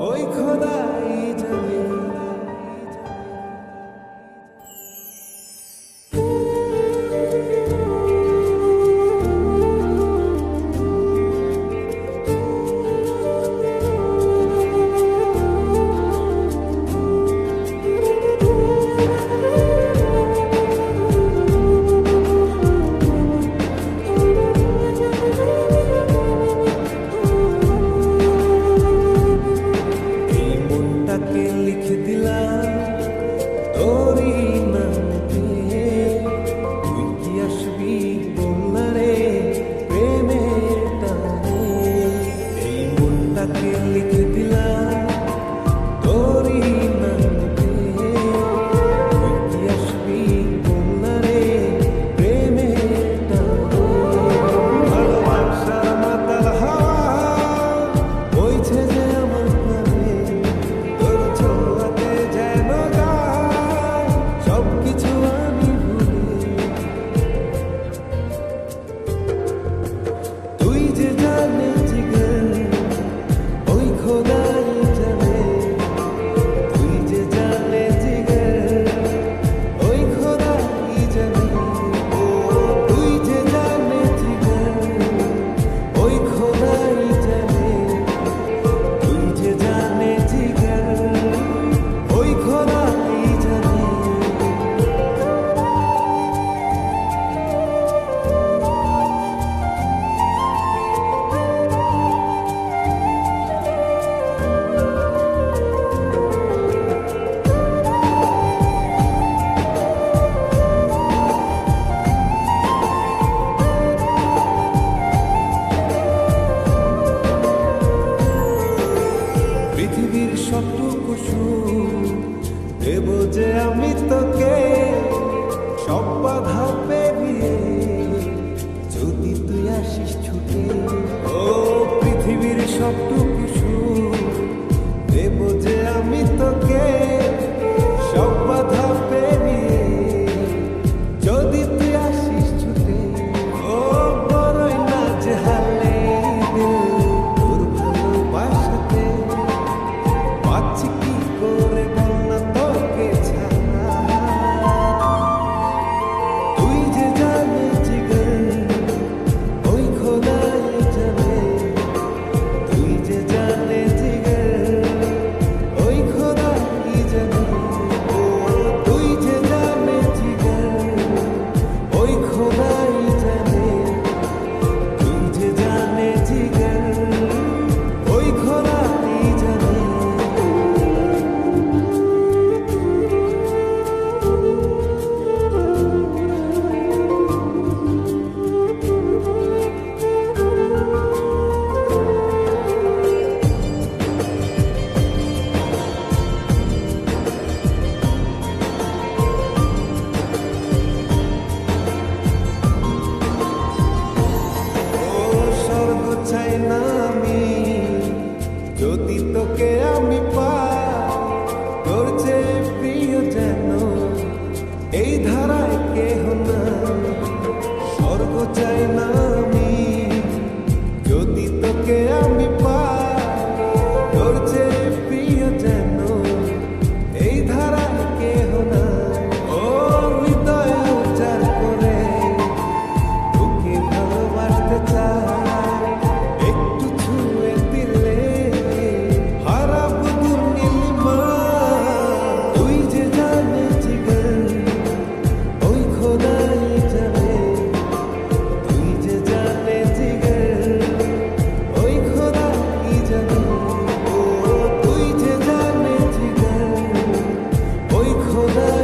ওই খোদাই জানে। লিখে দিলাম তোরই নামে, তুই কি আসবি বলনা রে প্রেমের টানে। এই মনটাকে লিখে দিলাম তোরই নামে, তুই কি আসবি বলনা রে প্রেমের টানে। ভালোবাসার মাতাল হাওয়া বইছে যে আমার প্রাণে, সবকিছু আমি ভুলে। তুই যে জানে জিগর ওই খোদাই জানে, তুই যে জানে জিগর ওই খোদাই জানে। ও তুই যে জানে জিগর ওই খোদাই জানে, তুই যে জানে জিগর ওই খোদাই জানে। পৃথিবীর সবটুকু সুখ দেব যে আমি তোকে, সব বাধা পেরিয়ে যদি তুই আসিস ছুটে। ও পৃথিবীর সবটুকু সুখ দেব যে আমি তোকে, সব বাধা পেরিয়ে যদি তুই আসিস ছুটে। ও বড়ই না যে হালে তোর ভালোবাসাতে, পাচ্ছি কি করে বলনা তোকে ছাড়া। তুই যে জানে জিগর ওই খোদাই জানে, তুই যে জানে জিগর ওই খোদাই জানে। ও তুই যে জানে জিগর ওই খোদাই জানে, তুই যে জানে জিগর ওই খোদাই জানে। স্বর্গ চাই না আমি যদি তোকে আমি পাই, তোর চেয়ে প্রিয় যেন এই ধারায় কেহ না। স্বর্গ চাই না আমি যদি তোকে আমি পাই, তোর চেয়ে প্রিয় যেন এই ধারায় কেহ না। ও হৃদয় উজাড় করে তোকে ভালোবাসতে চাই, একটু ছুঁয়ে দিলে হারাবো দুর্নীলিমা। তুই যে জানে জিগর ওই খোদাই জানে, তুই যে জানে জিগর ওই খোদাই জানে। ও তুই যে জানে জিগর ওই খোদাই